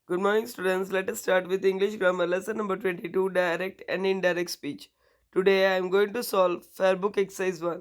Good morning, students. Let us start with English grammar lesson number 22, direct and indirect speech. Today I am going to solve Fairbook exercise 1.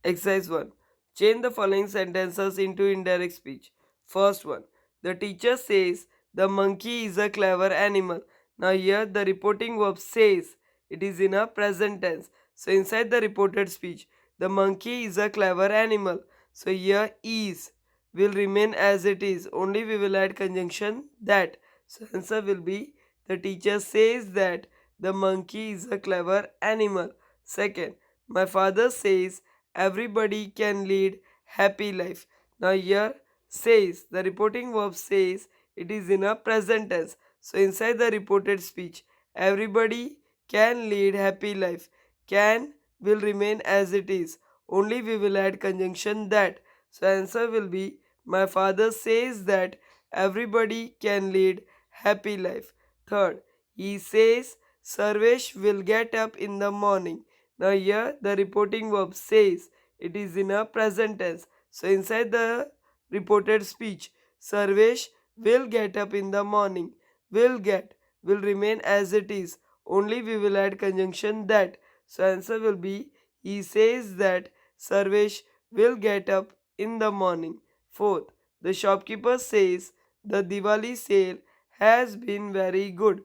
Exercise 1. Change the following sentences into indirect speech. First one. The teacher says the monkey is a clever animal. Now here the reporting verb says. It is in a present tense. So inside the reported speech, the monkey is a clever animal. So here is will remain as it is. Only we will add conjunction that. So answer will be the teacher says that the monkey is a clever animal. Second, my father says everybody can lead happy life. Now here says the reporting verb says it is in a present tense. So inside the reported speech, everybody can lead happy life. Can will remain as it is. Only we will add conjunction that. So answer will be my father says that everybody can lead happy life. Third, he says Sarvesh will get up in the morning. Now here the reporting verb says it is in a present tense. So inside the reported speech, Sarvesh will get up in the morning. Will get will remain as it is. Only we will add conjunction that. So answer will be he says that Sarvesh will get up in the morning. Fourth, the shopkeeper says the Diwali sale has been very good.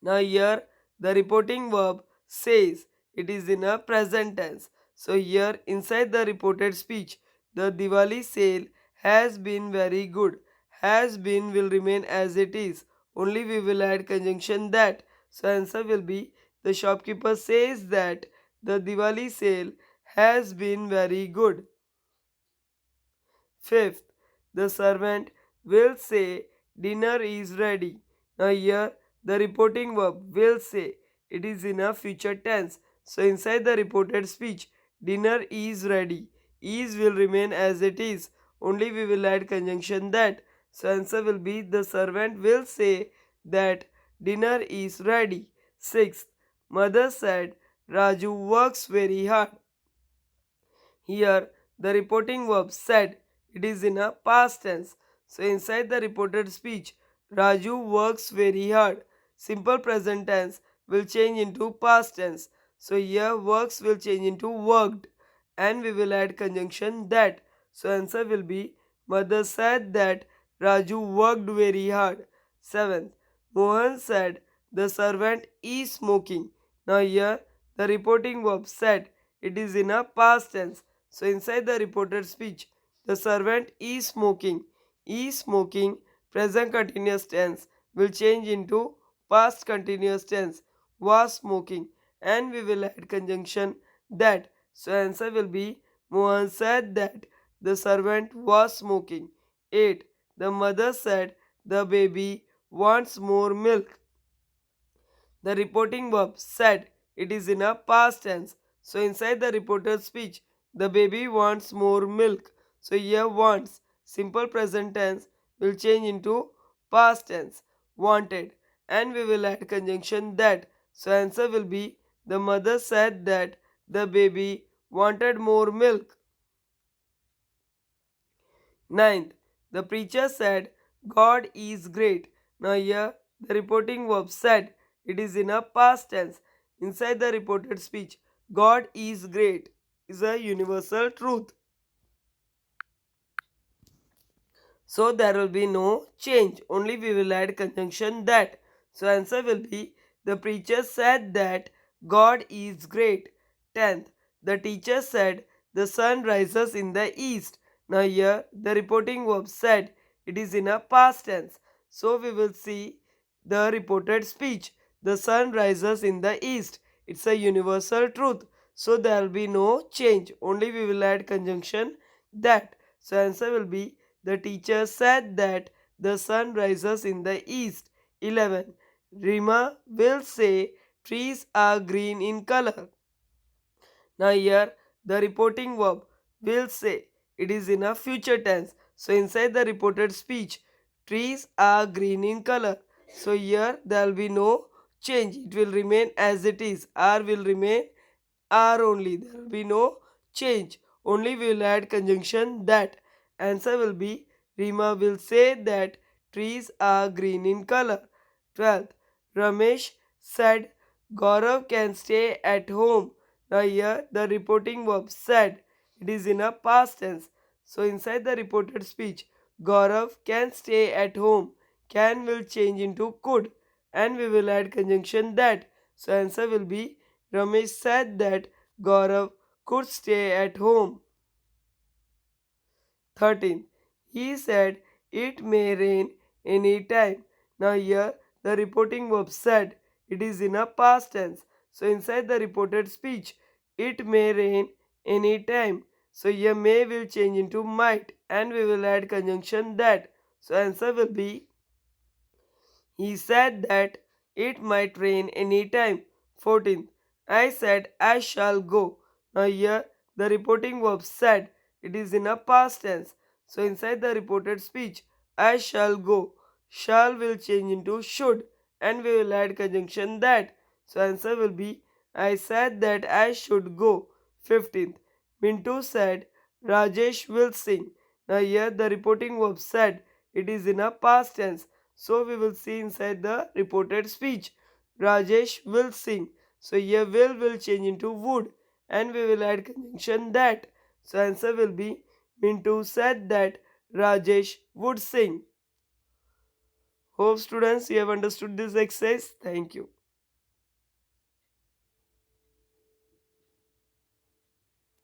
Now here the reporting verb says it is in a present tense. So here inside the reported speech, the Diwali sale has been very good. Has been will remain as it is. Only we will add conjunction that. So answer will be the shopkeeper says that the Diwali sale has been very good. Fifth, the servant will say dinner is ready. Now here the reporting verb will say it is in a future tense. So inside the reported speech, dinner is ready. Is will remain as it is. Only we will add conjunction that. So answer will be the servant will say that dinner is ready. Sixth, mother said Raju works very hard. Here, the reporting verb said it is in a past tense. So, inside the reported speech, Raju works very hard. Simple present tense will change into past tense. So, here works will change into worked and we will add conjunction that. So, answer will be Mother said that Raju worked very hard. Seventh, Mohan said the servant is smoking. Now, here the reporting verb said it is in a past tense. So inside the reported speech, the servant is smoking. Is smoking, present continuous tense will change into past continuous tense. Was smoking. And we will add conjunction that. So answer will be Mohan said that the servant was smoking. 8. The mother said the baby wants more milk. The reporting verb said it is in a past tense. So inside the reported speech, the baby wants more milk. So here wants, simple present tense will change into past tense, wanted. And we will add conjunction that. So answer will be the mother said that the baby wanted more milk. Ninth, the preacher said, God is great. Now here, the reporting verb said, it is in a past tense. Inside the reported speech, God is great is a universal truth. So there will be no change. Only we will add conjunction that. So answer will be the preacher said that God is great. 10th. The teacher said the sun rises in the east. Now here the reporting verb said it is in a past tense. So we will see the reported speech. The sun rises in the east. It's a universal truth. So there will be no change. Only we will add conjunction that. So answer will be the teacher said that the sun rises in the east. 11. Rima will say trees are green in color. Now here the reporting verb will say it is in a future tense. So inside the reported speech trees are green in color. So here there will be no change. It will remain as it is. Are will remain are only. There will be no change. Only we will add conjunction that. Answer will be Rima will say that trees are green in color. 12th, Ramesh said Gaurav can stay at home. Now here the reporting verb said. It is in a past tense. So inside the reported speech, Gaurav can stay at home. Can will change into could, and we will add conjunction that. So answer will be Ramesh said that Gaurav could stay at home. 13. He said it may rain any time. Now here the reporting verb said. It is in a past tense. So inside the reported speech, it may rain any time. So here may will change into might, and we will add conjunction that. So answer will be he said that it might rain any time. 14th. I said I shall go. Now here the reporting verb said. It is in a past tense. So inside the reported speech, I shall go. Shall will change into should, and we will add conjunction that. So answer will be I said that I should go. 15th. Mintu said Rajesh will sing. Now here the reporting verb said. It is in a past tense. So we will see inside the reported speech. Rajesh will sing. So here will change into would, and we will add conjunction that. So answer will be Mintu said that Rajesh would sing. Hope students you have understood this exercise. Thank you.